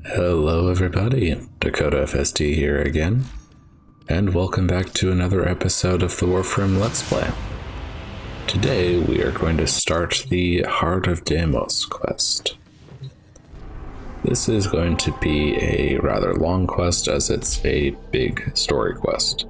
Hello everybody, Dakota FSD here again, and welcome back to another episode of the Warframe Let's Play. Today we are going to start the Heart of Deimos quest. This is going to be a rather long quest as it's a big story quest.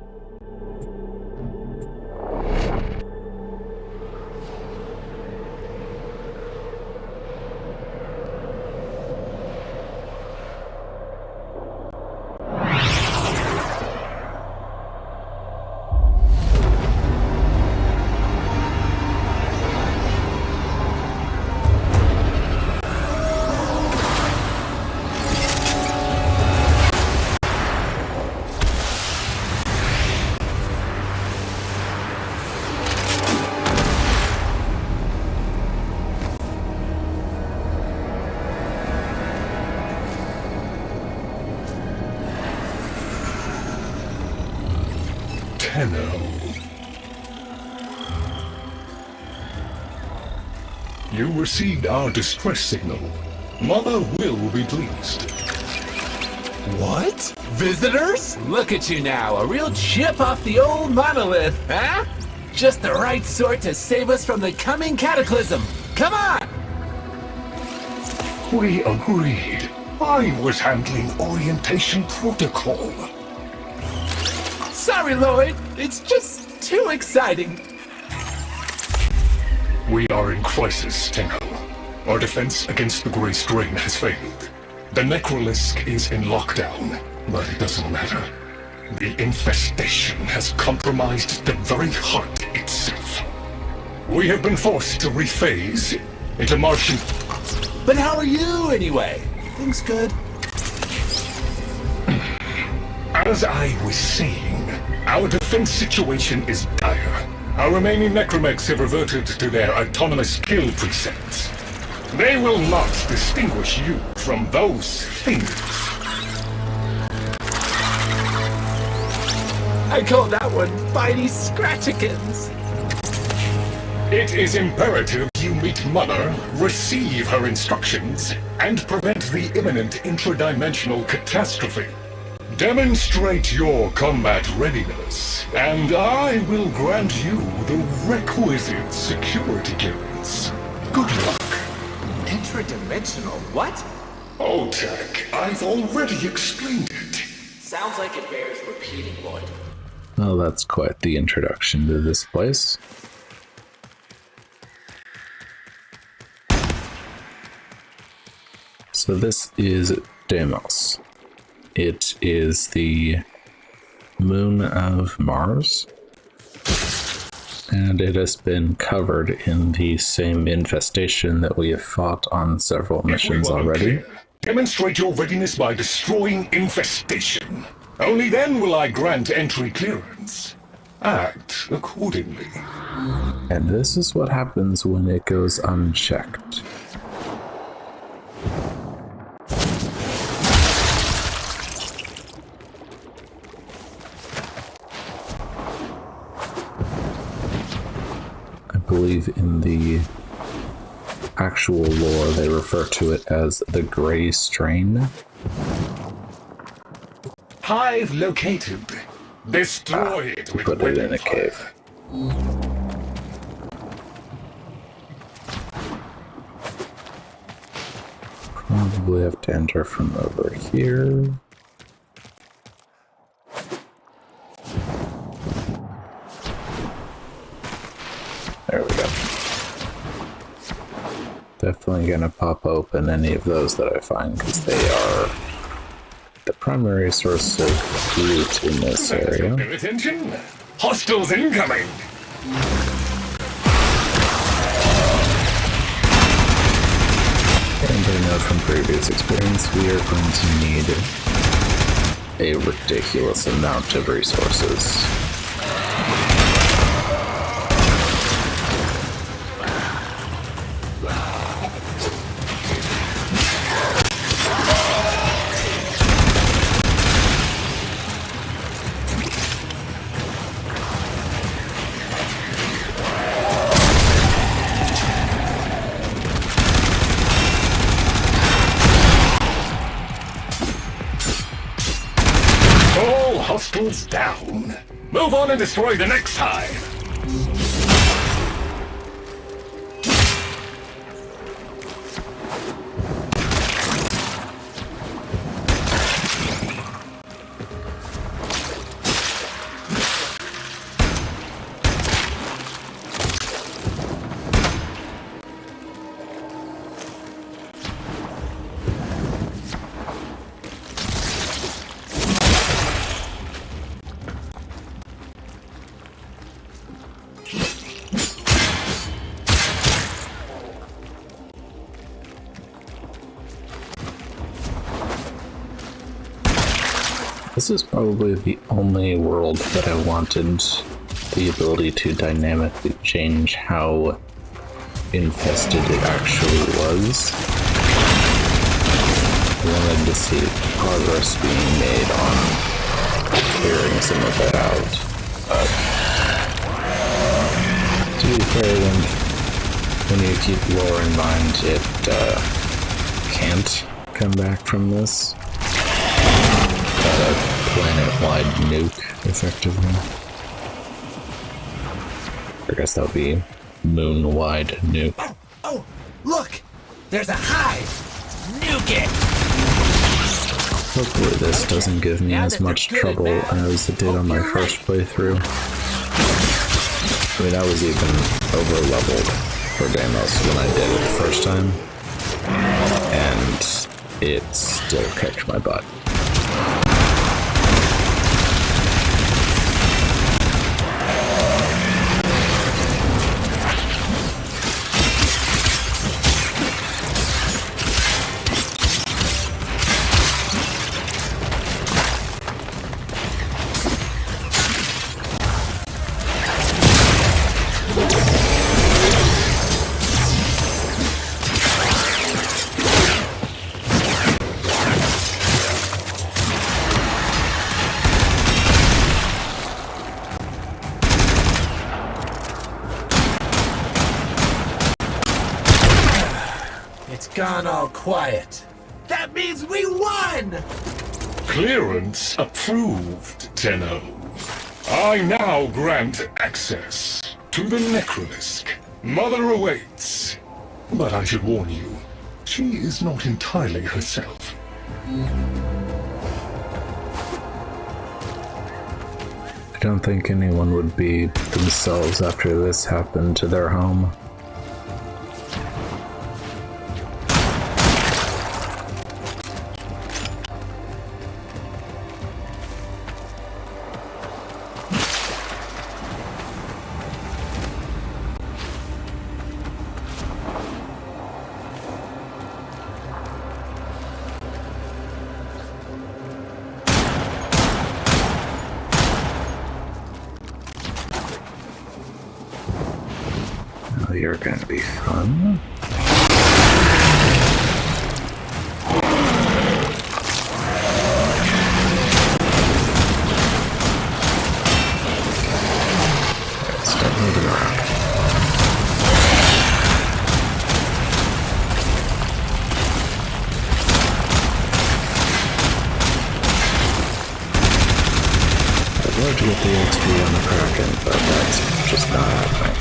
You received our distress signal. Mother will be pleased. What? Visitors? Look at you now, a real chip off the old monolith, huh? Just the right sort to save us from the coming cataclysm. Come on! We agreed. I was handling orientation protocol. Sorry, Lloyd. It's just too exciting. We are in crisis, Tenno. Our defense against the Grey Strain has failed. The Necrolisk is in lockdown, but it doesn't matter. The infestation has compromised the very heart itself. We have been forced to rephase into Martian... But how are you, anyway? Things good? As I was saying, our defense situation is dire. Our remaining necromechs have reverted to their autonomous kill precepts. They will not distinguish you from those things. I call that one Bitey Scratchikins. It is imperative you meet Mother, receive her instructions, and prevent the imminent intradimensional catastrophe. Demonstrate your combat readiness, and I will grant you the requisite security clearance. Good luck. Intradimensional what? Tech, I've already explained it. Sounds like it bears repeating, Lloyd. Well, that's quite the introduction to this place. So this is Deimos. It is the moon of Mars, and it has been covered in the same infestation that we have fought on several missions already. Clear. Demonstrate your readiness by destroying infestation. Only then will I grant entry clearance. Act accordingly. And this is what happens when it goes unchecked. I believe in the actual lore they refer to it as the Grey Strain. Hive located. Destroy it with put it in a weapon cave. fire. Probably have to enter from over here. There we go. Definitely gonna pop open any of those that I find because they are the primary source of loot in this area. Pay attention. Hostiles incoming. And I know from previous experience we are going to need a ridiculous amount of resources. hostiles down. Move on and destroy the next hive. This is probably the only world that I wanted the ability to dynamically change how infested it actually was. I wanted to see progress being made on clearing some of that out. But to be fair, when you keep lore in mind, it can't come back from this. A planet-wide nuke, effectively. I guess that would be moon-wide nuke. Oh, look! There's a hive! Nuke it! Hopefully this doesn't give me as much trouble as it did on my first playthrough. I mean, I was even over-leveled for Deimos when I did it the first time, and it still kicked my butt. Gone all quiet. That means we won! Clearance approved, Tenno. I now grant access to the Necrolisk. Mother awaits. But I should warn you, she is not entirely herself. I don't think anyone would be themselves after this happened to their home. You're gonna be fun. Start moving around. I'd love to get the XP on the Kraken, but that's just not happening.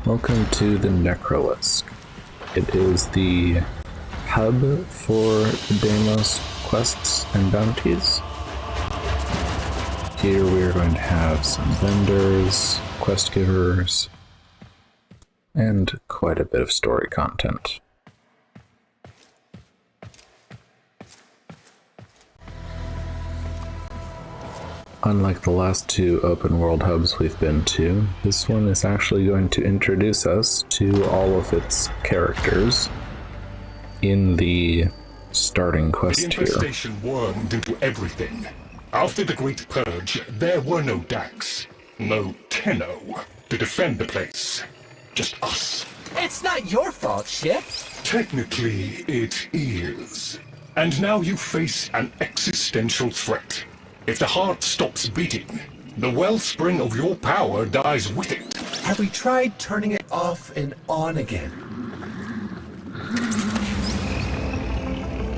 Welcome to the Necrolisk. It is the hub for Deimos quests and bounties. Here we are going to have some vendors, quest givers, and quite a bit of story content. Unlike the last two open world hubs we've been to, this one is actually going to introduce us to all of its characters in the starting The quest here. infestation wormed into everything. After the Great Purge, there were no Dax, no Tenno to defend the place. Just us. It's not your fault, Ship. Technically, it is. And now you face an existential threat. If the heart stops beating, the wellspring of your power dies with it. Have we tried turning it off and on again?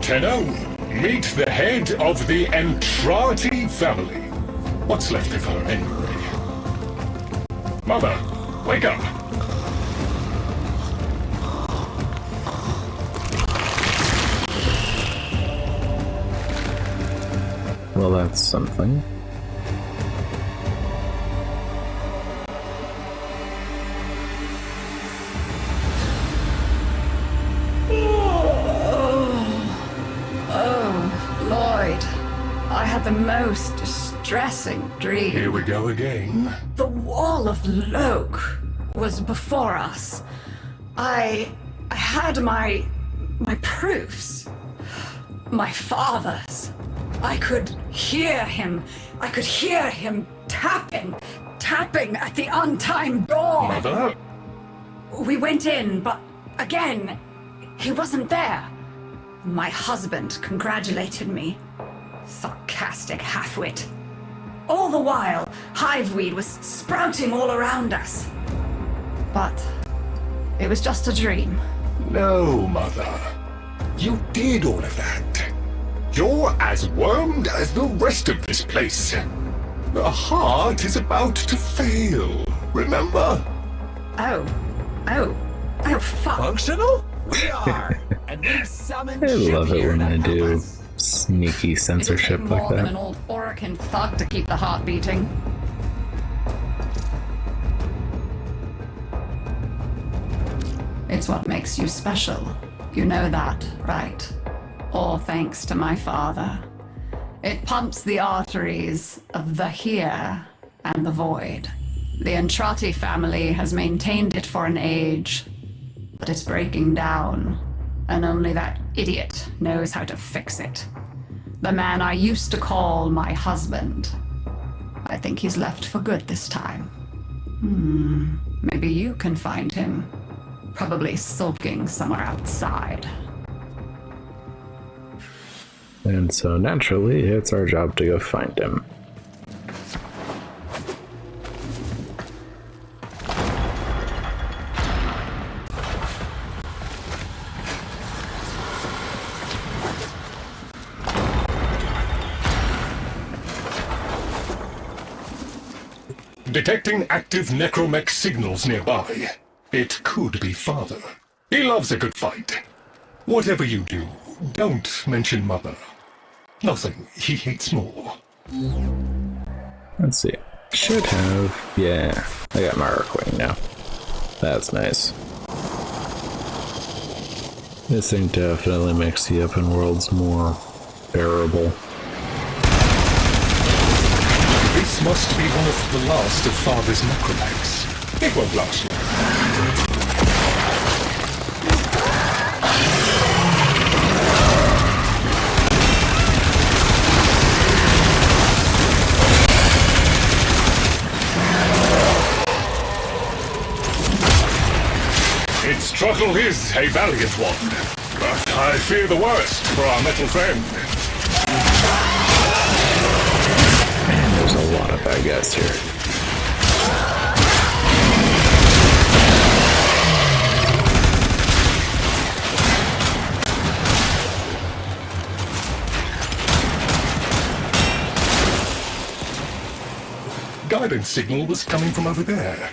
Tenno, meet the head of the Entrati family. What's left of her, anyway? Mother, wake up! Well, that's something. Lloyd, I had the most distressing dream. Here we go again. The wall of Loke was before us. I had my proofs. My father's. I could hear him. I could hear him tapping at the untimed door. Mother? We went in, but again, he wasn't there. My husband congratulated me. Sarcastic halfwit. All the while, hiveweed was sprouting all around us. But it was just a dream. No, Mother. You did all of that. You're as wormed as the rest of this place. The heart is about to fail, remember? Oh, fuck. Functional? We are, and we've summoned I Ship love it here when to I help do us. sneaky It'll censorship take like more than an that. old Orokin thug to keep the heart beating. It's what makes you special. You know that, right? All thanks to my father. It pumps the arteries of the here and the void. The Entrati family has maintained it for an age, but it's breaking down, and only that idiot knows how to fix it. The man I used to call my husband. I think he's left for good this time. Maybe you can find him. Probably sulking somewhere outside. And so naturally, it's our job to go find him. Detecting active necromech signals nearby. It could be Father. He loves a good fight. Whatever you do, don't mention Mother. Nothing he hates more. Let's see. Should have. Yeah, I got my arc wing now. That's nice. This thing definitely makes the open worlds more bearable. This must be one of the last of Father's necromechs. It won't last long. Its struggle is a valiant one, but I fear the worst for our metal friend. Man, there's a lot of bad guys here. Guidance signal was coming from over there.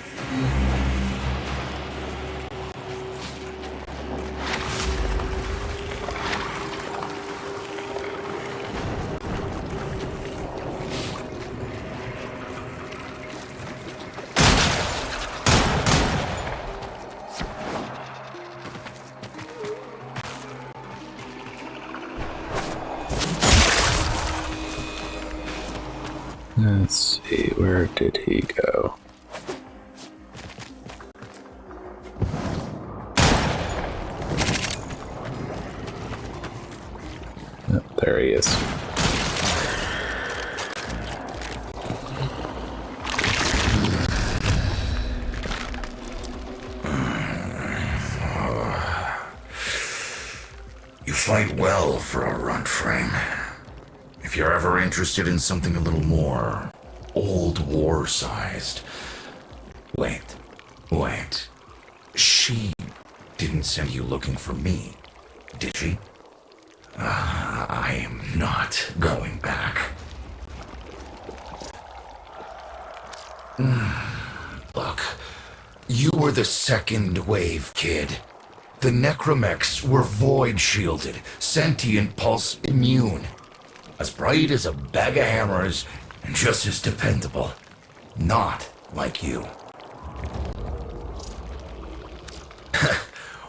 Let's see, where did he go? Oh, there he is. You fight well for a runt frame. If you're ever interested in something a little more old war-sized. Wait. She didn't send you looking for me, did she? I am not going back. Look, you were the second wave, kid. The necromechs were void-shielded, sentient pulse immune. As bright as a bag of hammers, and just as dependable. Not like you.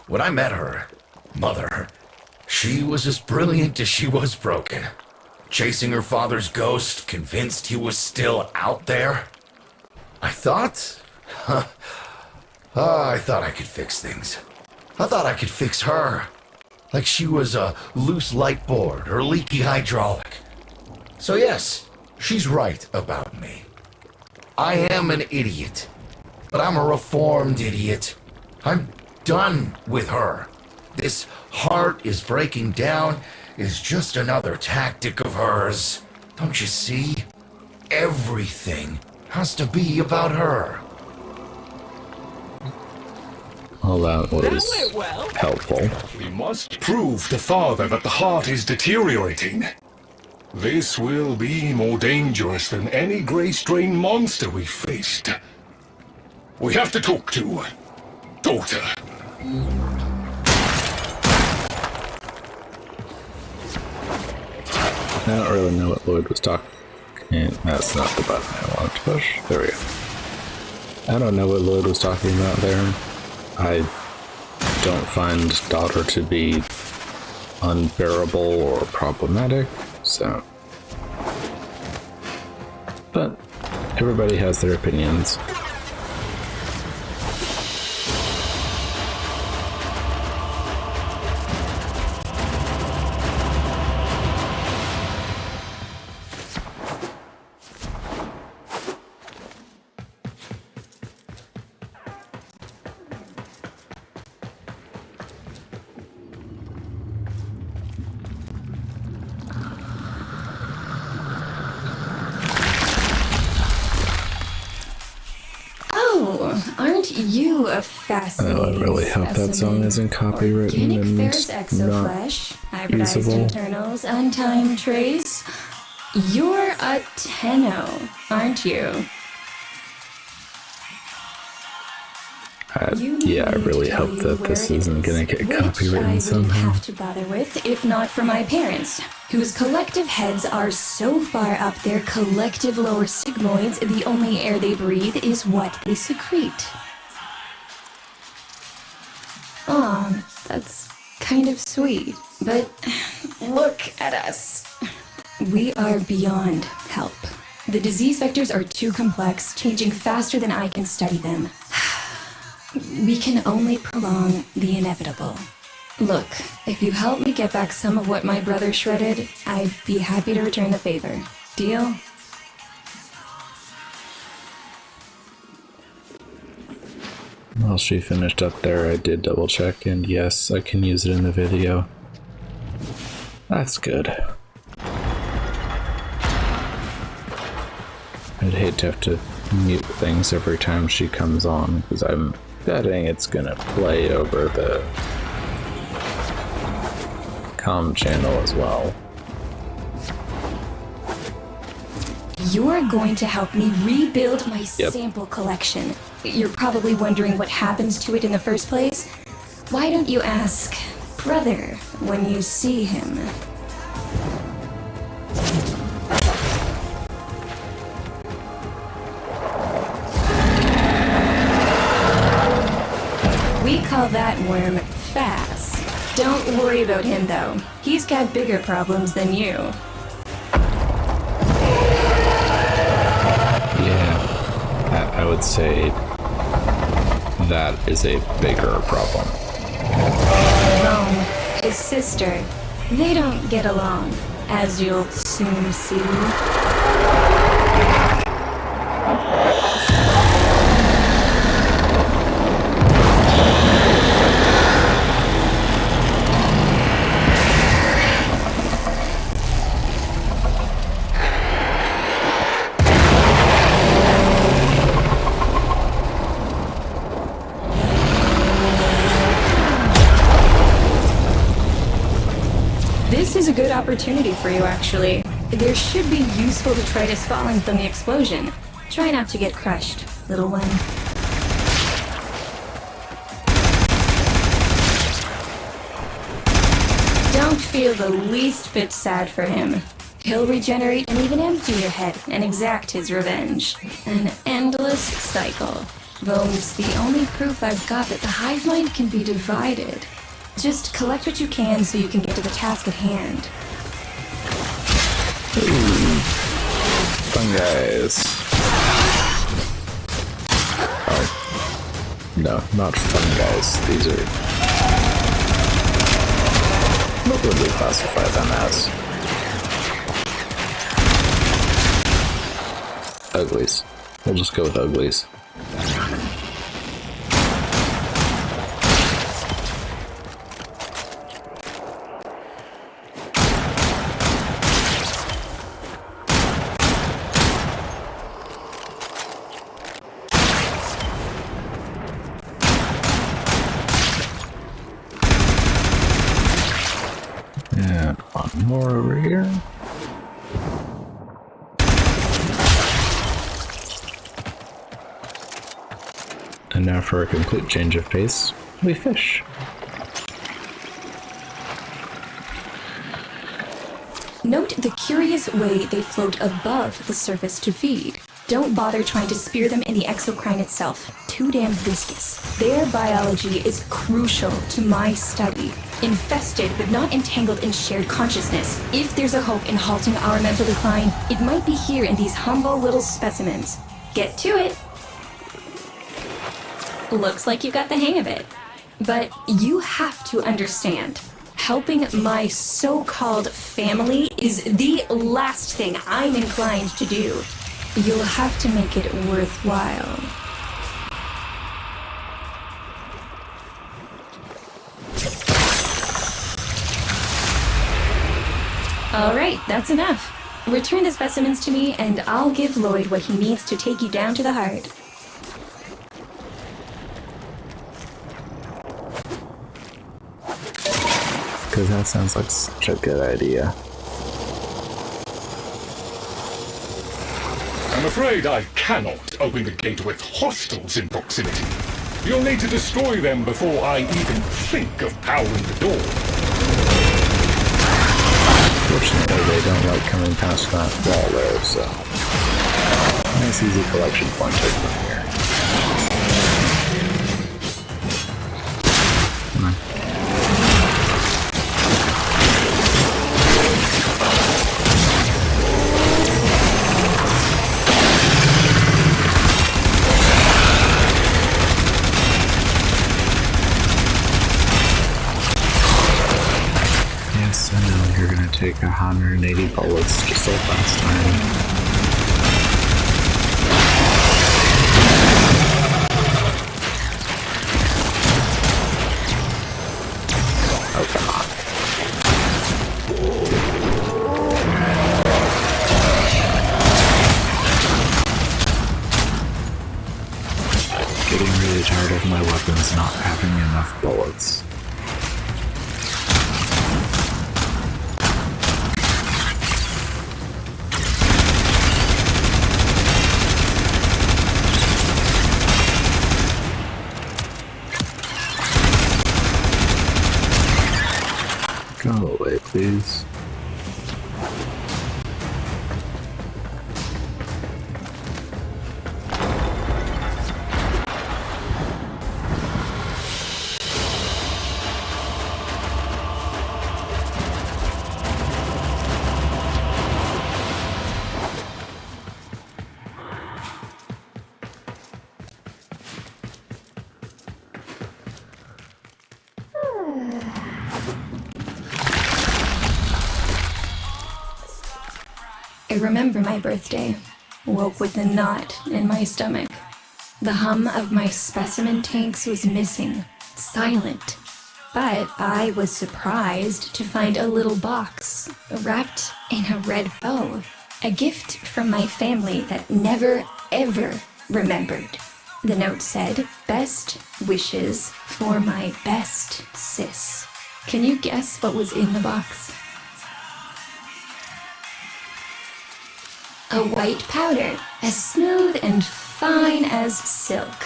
When I met her, Mother, she was as brilliant as she was broken. Chasing her father's ghost, convinced he was still out there. I thought I could fix things. I thought I could fix her. Like she was a loose light board or leaky hydraulic. So yes, she's right about me. I am an idiot. But I'm a reformed idiot. I'm done with her. This heart is breaking down is just another tactic of hers. Don't you see? Everything has to be about her. Well, that was went well. helpful. We must prove to Father that the heart is deteriorating. This will be more dangerous than any Grey Strain monster we've faced. We have to talk to Daughter. I don't really know what Lloyd was talking. That's not the button I wanted to push. There we go. I don't know what Lloyd was talking about there. I don't find Daughter to be unbearable or problematic, so. But everybody has their opinions. Aren't you a fascinating I really hope that song isn't copywritten Organic and ferrous not exoflesh, hybridized usable. internals, untimed trace. You're a Tenno, aren't you? Yeah, I really hope that this isn't gonna get copywritten somehow. I wouldn't have to bother with if not for my parents, whose collective heads are so far up their collective lower sigmoids, the only air they breathe is what they secrete. Aw, that's kind of sweet, but look at us. We are beyond help. The disease vectors are too complex, changing faster than I can study them. We can only prolong the inevitable. Look, if you help me get back some of what my brother shredded, I'd be happy to return the favor. Deal? While she finished up there, I did double check, and yes, I can use it in the video. That's good. I'd hate to have to mute things every time she comes on, because I'm betting it's gonna play over the comm channel as well. You're going to help me rebuild my sample collection. You're probably wondering what happens to it in the first place. Why don't you ask brother when you see him? We call that worm fast. Don't worry about him though. He's got bigger problems than you. Yeah, I would say that is a bigger problem. Rome, his sister, They don't get along, as you'll soon see. This is a good opportunity for you, actually. There should be useful detritus falling from the explosion. Try not to get crushed, little one. Don't feel the least bit sad for him. He'll regenerate and even empty your head and exact his revenge. An endless cycle. Though it's the only proof I've got that the hive mind can be divided. Just collect what you can so you can get to the task at hand. Fun guys. Oh. No, not fun guys. These are... What would we classify them as? Uglies. We'll just go with uglies. And one more over here. And now for a complete change of pace, we fish. Note the curious way they float above the surface to feed. Don't bother trying to spear them in the exocrine itself. Too damn viscous. Their biology is crucial to my study. Infested but not entangled in shared consciousness. If there's a hope in halting our mental decline, it might be here in these humble little specimens. Get to it! Looks like you got the hang of it. But you have to understand, helping my so-called family is the last thing I'm inclined to do. You'll have to make it worthwhile. Alright, that's enough. Return the specimens to me, and I'll give Lloyd what he needs to take you down to the heart. Because that sounds like such a good idea. I'm afraid I cannot open the gate with hostiles in proximity. You'll need to destroy them before I even think of powering the door. Fortunately, they don't like coming past that wall there, so... Nice easy collection point from here. Come on. Yes, I know you're gonna take 180 bullets just like last time. Oh, come on. Getting really tired of my weapons not having enough bullets. Go away, please. I remember my birthday. Woke with a knot in my stomach. The hum of my specimen tanks was missing, silent. But I was surprised to find a little box wrapped in a red bow. A gift from my family that never, ever remembered. The note said, "Best wishes for my best sis." Can you guess what was in the box? A white powder, as smooth and fine as silk.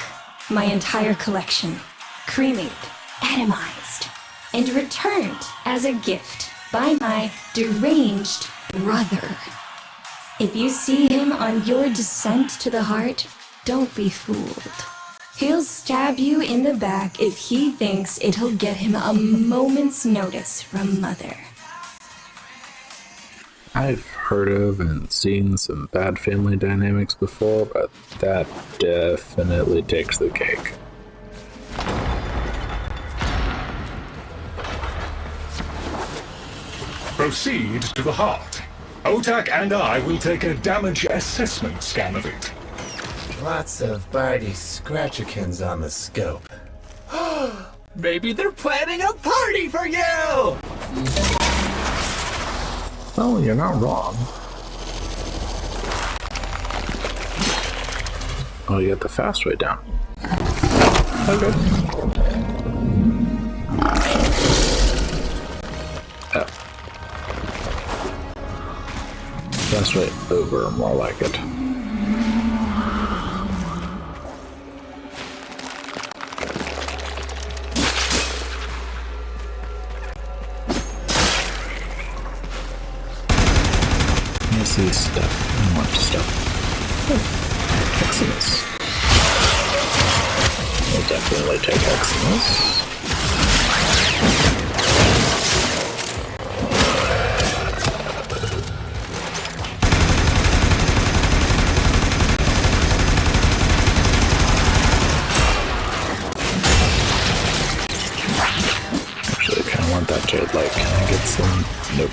My entire collection, cremated, atomized, and returned as a gift by my deranged brother. If you see him on your descent to the heart, don't be fooled. He'll stab you in the back if he thinks it'll get him a moment's notice from Mother. I've heard of and seen some bad family dynamics before, but that definitely takes the cake. Proceed to the heart. Otak and I will take a damage assessment scan of it. Lots of Barty Scratchikins on the scope. Maybe they're planning a party for you! Well, you're not wrong. Oh, you got the fast way down. Okay. Oh. Fast way over, more like it. See stuff. I want stuff. Oh, Eximus. We'll definitely take Eximus. Actually, I kind of want that Jade Light. Can I get some? Nope.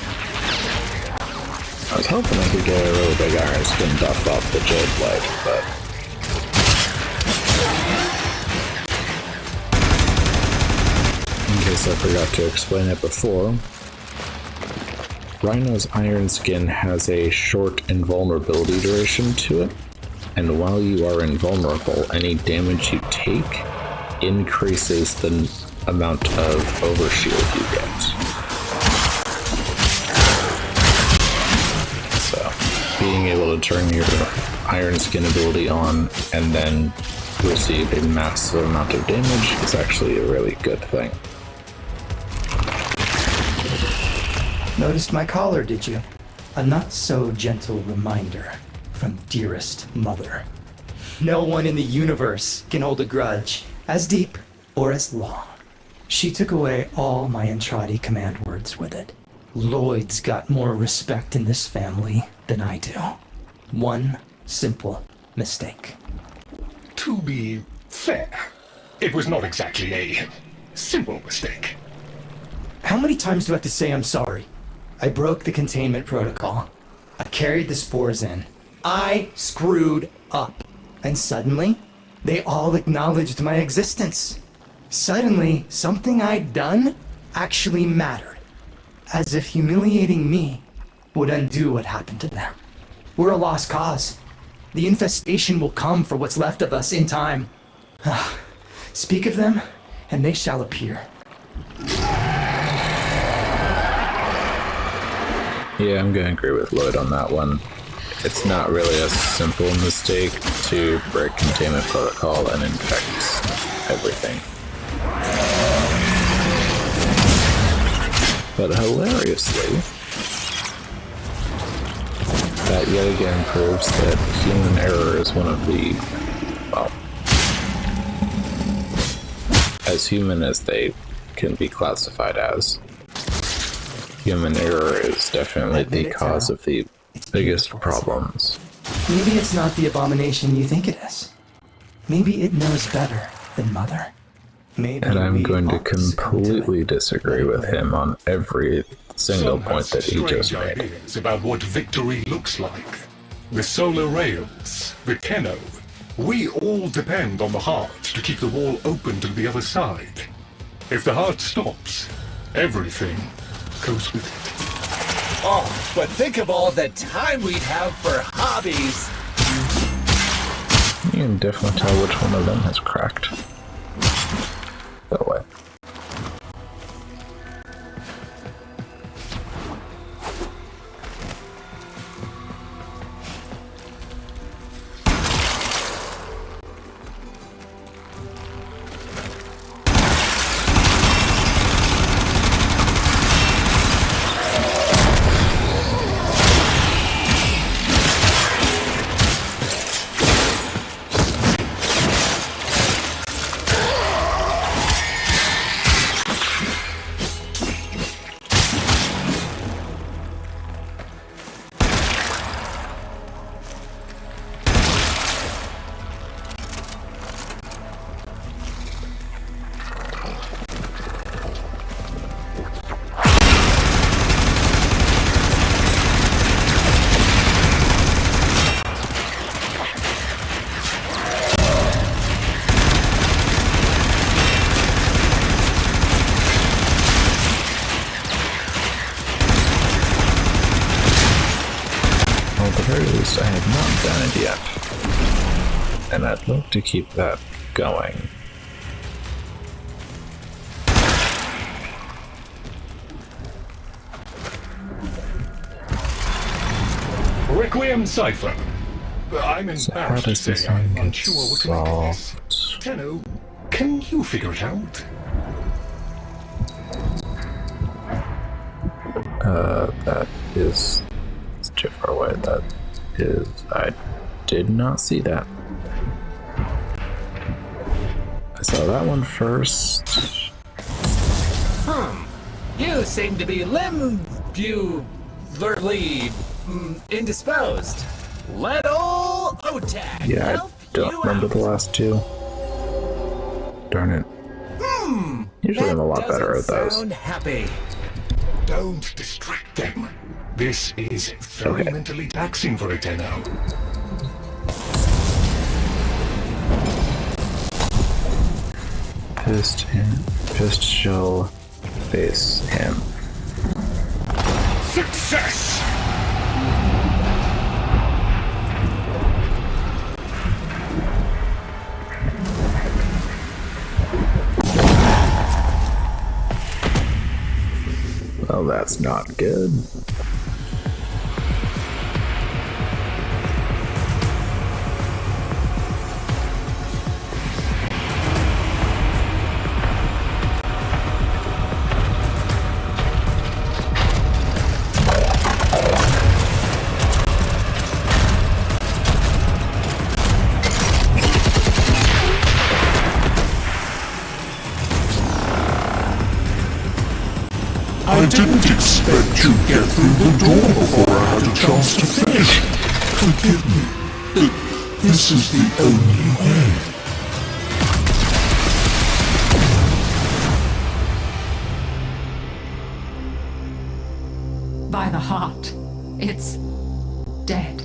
I was hoping I could get a really big iron skin buff off the Jade Blade, but... in case I forgot to explain it before, Rhino's iron skin has a short invulnerability duration to it, and while you are invulnerable, any damage you take increases the amount of overshield you get. Being able to turn your iron skin ability on and then receive a massive amount of damage is actually a really good thing. Noticed my collar, did you? A not so gentle reminder from dearest mother. No one in the universe can hold a grudge as deep or as long. She took away all my Entradi command words with it. Lloyd's got more respect in this family than I do. One simple mistake. To be fair, it was not exactly a simple mistake. How many times do I have to say I'm sorry? I broke the containment protocol. I carried the spores in. I screwed up. And suddenly, they all acknowledged my existence. Suddenly, something I'd done actually mattered. As if humiliating me would undo what happened to them. We're a lost cause. The infestation will come for what's left of us in time. Speak of them, and they shall appear. Yeah, I'm gonna agree with Lloyd on that one. It's not really a simple mistake to break containment protocol and infect everything. But hilariously, that yet again proves that human error is one of the, well, as human as they can be classified as, human error is definitely the cause of the biggest problems. Maybe it's not the abomination you think it is. Maybe it knows better than Mother. Maybe and I'm going to completely disagree with him on every single Some point have that he just strange made. ideas about what victory looks like. The solar rails, the Tenno. We all depend on the heart to keep the wall open to the other side. If the heart stops, everything goes with it. Oh, but think of all the time we'd have for hobbies. You can definitely tell which one of them has cracked. Go away. At the very least, I have not done it yet. And I'd love to keep that going. Requiem Cipher. I'm So how embarrassed to does this say I'm one get unsure what to make of this. solved? Tenno, can you figure it out? That is... It's too far away. That is... I did not see that. I saw that one first. You seem to be indisposed. Let ol' Otag Yeah, I help don't you remember out. the last two. Darn it. Usually I'm a lot better at Doesn't those. sound happy. Don't distract them. This is very Okay. mentally taxing for a Tenno. Pist shall face him. Success! Well, that's not good. I didn't expect you'd get through the door before I had a chance to finish. Forgive me. This is the only way. By the heart. It's dead.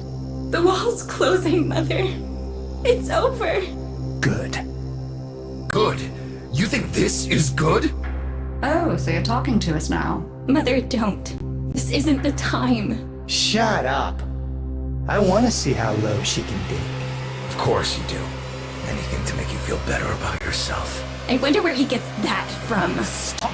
The wall's closing, Mother. It's over. Good. Good? You think this is good? Oh, so you're talking to us now. Mother, don't. This isn't the time. Shut up. I want to see how low she can dig. Of course you do. Anything to make you feel better about yourself. I wonder where he gets that from. Stop!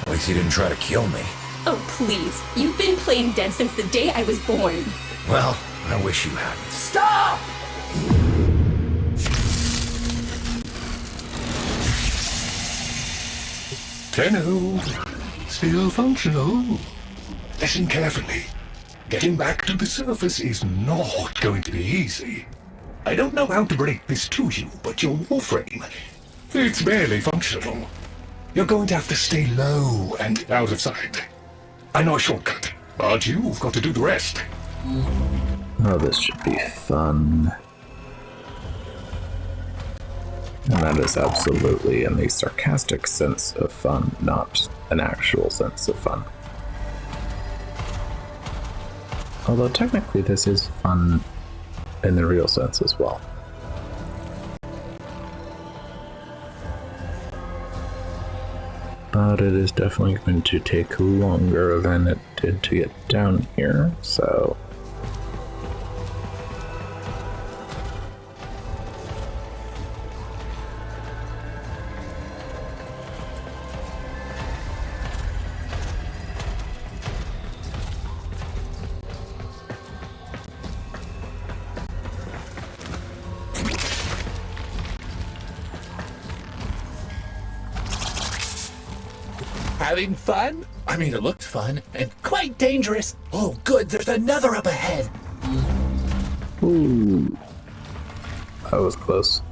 At least he didn't try to kill me. Oh, please. You've been playing dead since the day I was born. Well, I wish you hadn't. Stop! Tenno, still functional. Listen carefully. Getting back to the surface is not going to be easy. I don't know how to break this to you, but your Warframe, it's barely functional. You're going to have to stay low and out of sight. I know a shortcut, but you've got to do the rest. Oh, this should be fun. And that is absolutely in the sarcastic sense of fun, not an actual sense of fun. Although technically this is fun in the real sense as well. But it is definitely going to take longer than it did to get down here, so... Having fun? I mean, it looked fun and quite dangerous. Oh, good, there's another up ahead. Ooh. That was close.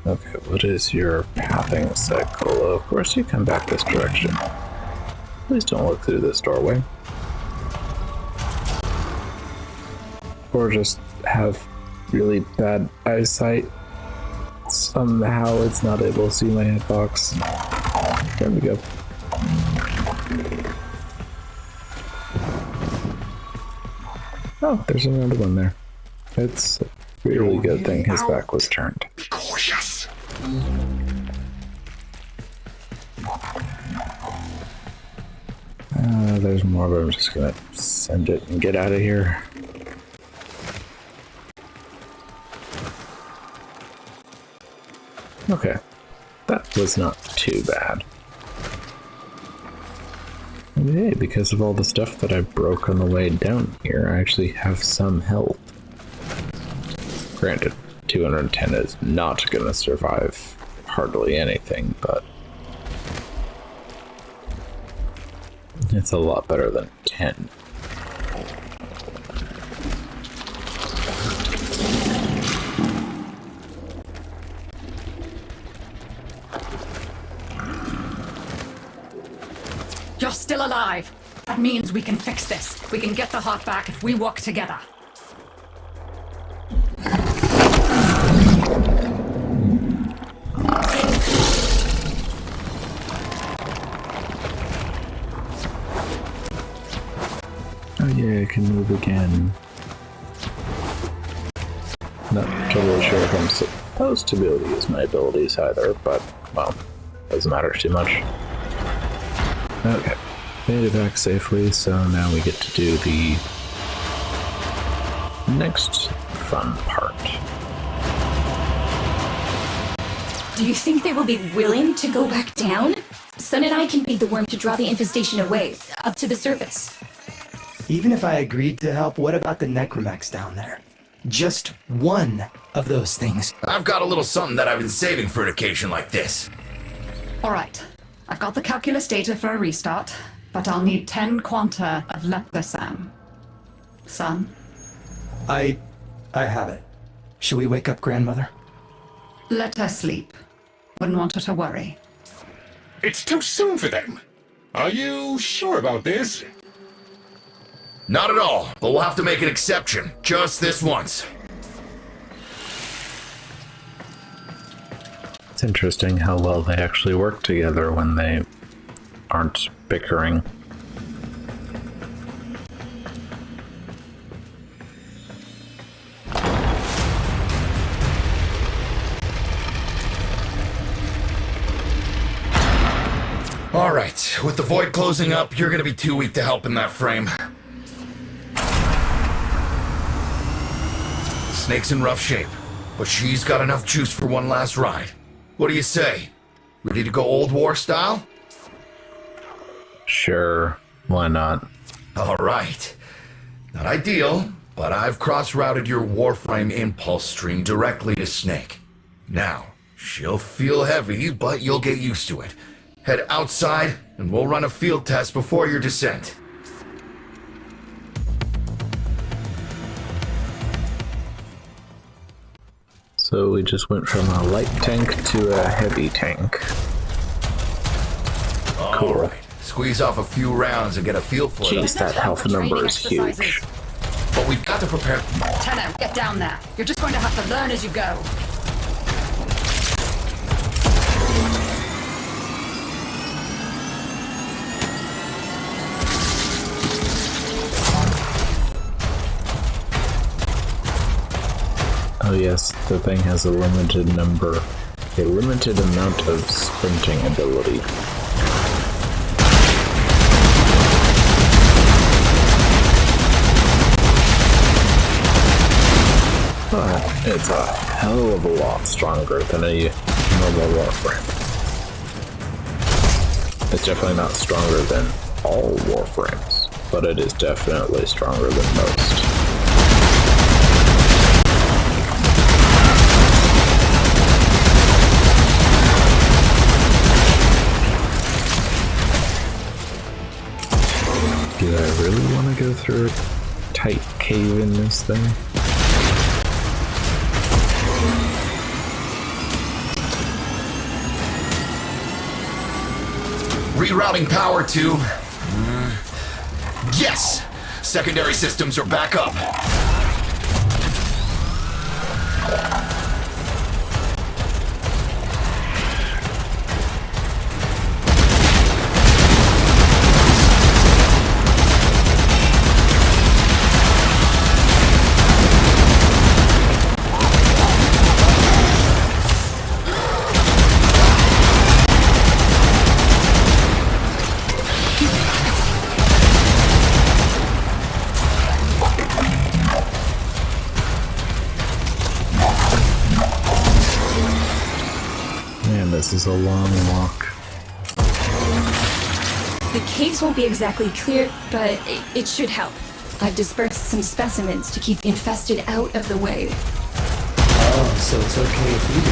Okay, what is your pathing cycle? Of course you come back this direction. Please don't look through this doorway. Or just have really bad eyesight. Somehow it's not able to see my hitbox. There we go. Oh, there's another one there. It's a really good thing his back was turned. Be cautious. There's more, but I'm just gonna send it and get out of here. Okay, that was not too bad. And hey, because of all the stuff that I broke on the way down here, I actually have some health. Granted, 210 is not gonna survive hardly anything, but it's a lot better than 10. You're still alive. That means we can fix this. We can get the heart back if we work together. Oh yeah, I can move again. Not totally sure if I'm supposed to be able to use my abilities either, but, well, doesn't matter too much. Okay, made it back safely, so now we get to do the next fun part. Do you think they will be willing to go back down? Sun and I can bait the worm to draw the infestation away, up to the surface. Even if I agreed to help, what about the necromechs down there? Just one of those things. I've got a little something that I've been saving for an occasion like this. All right. I've got the calculus data for a restart, but I'll need 10 quanta of leprosam. Son? I have it. Shall we wake up grandmother? Let her sleep. Wouldn't want her to worry. It's too soon for them. Are you sure about this? Not at all, but we'll have to make an exception. Just this once. It's interesting how well they actually work together when they aren't bickering. Alright, with the void closing up, you're gonna be too weak to help in that frame. Snake's in rough shape, but she's got enough juice for one last ride. What do you say? Ready to go old war style? Sure, why not? Alright. Not ideal, but I've cross-routed your Warframe impulse stream directly to Snake. Now, she'll feel heavy, but you'll get used to it. Head outside, and we'll run a field test before your descent. So we just went from a light tank to a heavy tank. Cool. Alright, squeeze off a few rounds and get a feel for it. Jeez, that health number is huge. but we've got to prepare. Tenno, get down there. You're just going to have to learn as you go. Oh yes, the thing has a limited amount of sprinting ability. But it's a hell of a lot stronger than a normal Warframe. It's definitely not stronger than all Warframes, but it is definitely stronger than most. Do I really want to go through a tight cave in this thing? Rerouting power to... Yes! Secondary systems are back up. This is a long walk. The caves won't be exactly clear, but it should help. I've dispersed some specimens to keep the infested out of the way. Oh, so it's okay if you do.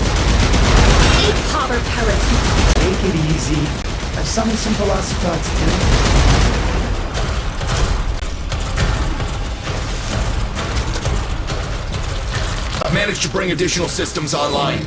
Eat popper pellets. Take it easy. I've summoned some velocipods too. I've managed to bring additional systems online.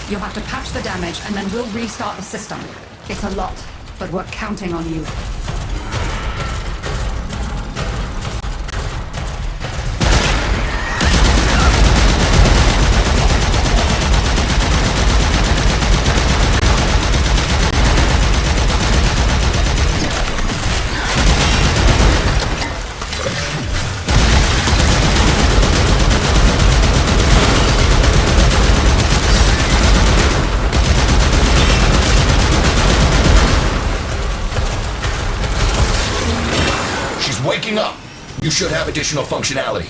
You'll have to patch the damage, and then we'll restart the system. It's a lot, but we're counting on you. Waking up! You should have additional functionality.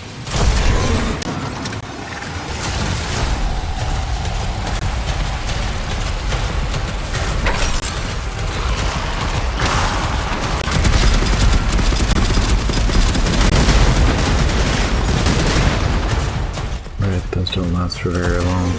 Right, those don't last for very long.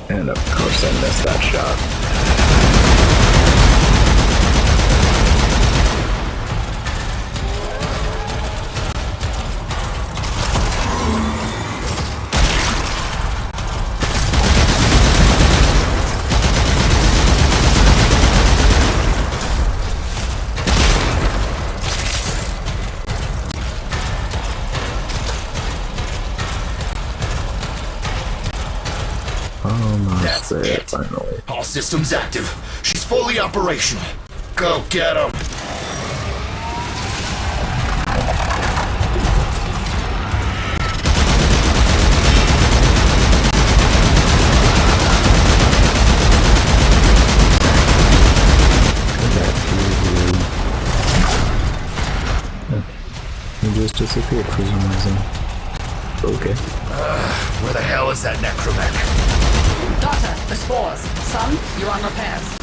And of course I missed that shot. Almost there, finally. All systems active. She's fully operational. Go get him. He just disappeared for some reason. Okay. Where the hell is that necromech? Daughter, the spores. Son, you're on repairs.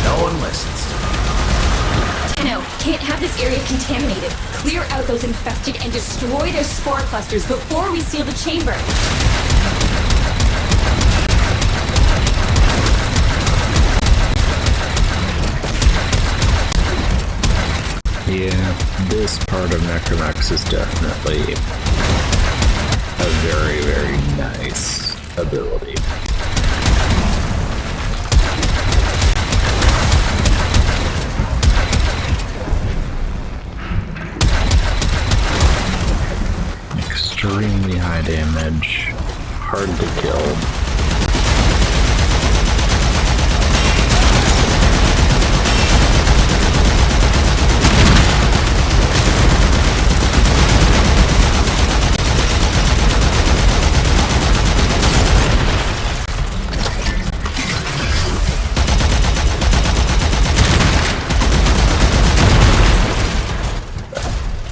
No one listens. Tenno, can't have this area contaminated. Clear out those infected and destroy their spore clusters before we seal the chamber. Yeah, this part of Necromax is definitely a very, very nice ability. Extremely high damage, hard to kill.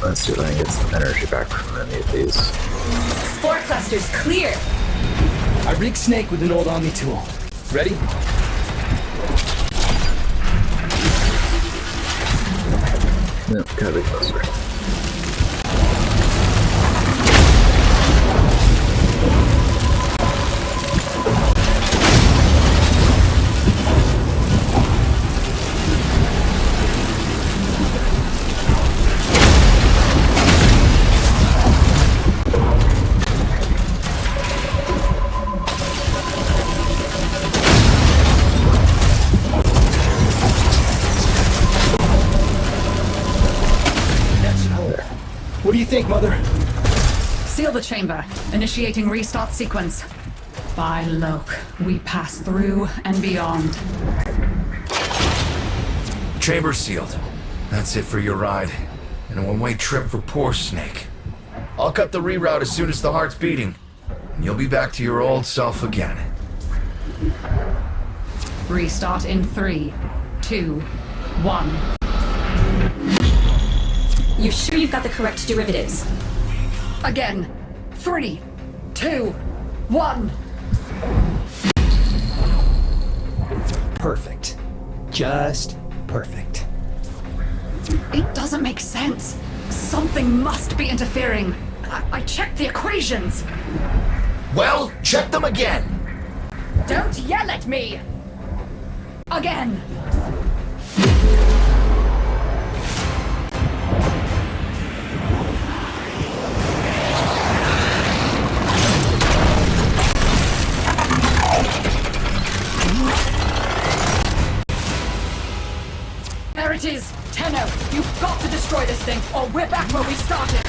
Let's see if I can get some energy back from any of these. Spore clusters clear. I rigged Snake with an old Omni tool. Ready? Nope, gotta be closer. What do you think, Mother? Seal the chamber. Initiating restart sequence. By Loke, we pass through and beyond. Chamber's sealed. That's it for your ride. And a one-way trip for poor Snake. I'll cut the reroute as soon as the heart's beating. And you'll be back to your old self again. Restart in 3, 2, 1. You sure you've got the correct derivatives? Again. 3, 2, 1. Perfect. Just perfect. It doesn't make sense. Something must be interfering. I checked the equations. Well, check them again! Don't yell at me! Again! There it is! Tenno, you've got to destroy this thing, or we're back where we started!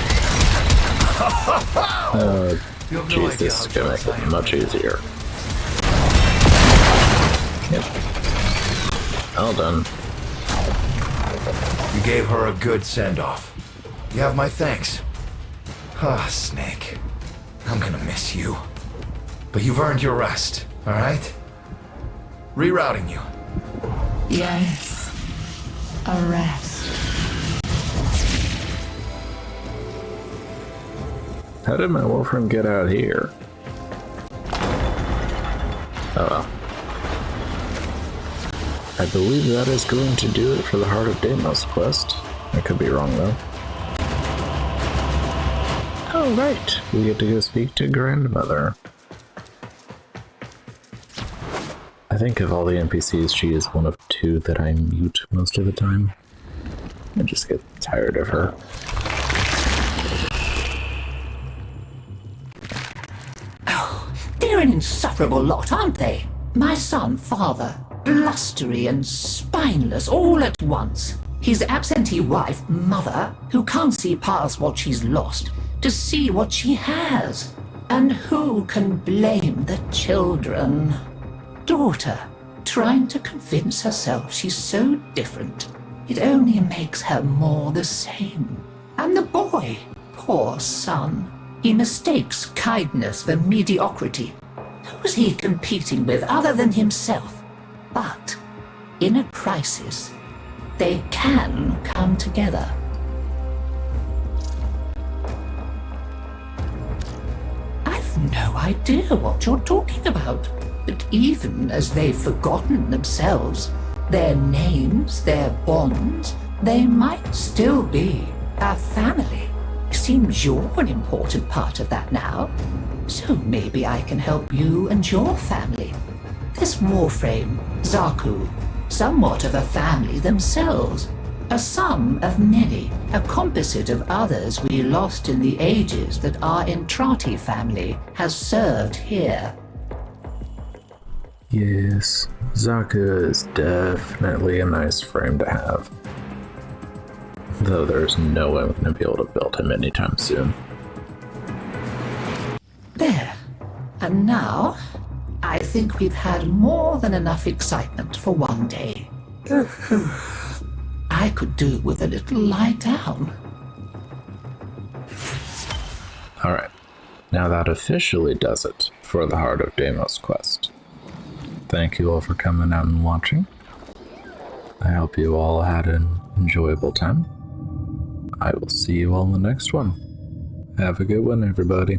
Jeez, this is gonna make it much easier. Yep. All done. You gave her a good send-off. You have my thanks. Ah, Snake. I'm gonna miss you. But you've earned your rest, alright? Rerouting you. Yes. A rest. How did my Warframe get out here? Oh well. I believe that is going to do it for the Heart of Deimos quest. I could be wrong though. Oh right, we get to go speak to Grandmother. I think of all the NPCs, she is one of 2 that I mute most of the time. I just get tired of her. They're an insufferable lot, aren't they? My son, father, blustery and spineless all at once. His absentee wife, mother, who can't see past what she's lost to see what she has. And who can blame the children? Daughter, trying to convince herself she's so different. It only makes her more the same. And the boy, poor son. He mistakes kindness for mediocrity. Who's he competing with other than himself? But in a crisis, they can come together. I've no idea what you're talking about. But even as they've forgotten themselves, Their names, their bonds, they might still be a family. Seems you're an important part of that now. So maybe I can help you and your family. This Warframe, Zaku, somewhat of a family themselves. A sum of many, a composite of others we lost in the ages that our Entrati family has served here. Yes, Zaku is definitely a nice frame to have. Though there's no way I'm going to be able to build him anytime soon. There. And now, I think we've had more than enough excitement for one day. I could do with a little lie down. Alright, now that officially does it for the Heart of Deimos quest. Thank you all for coming out and watching. I hope you all had an enjoyable time. I will see you all in the next one. Have a good one, everybody.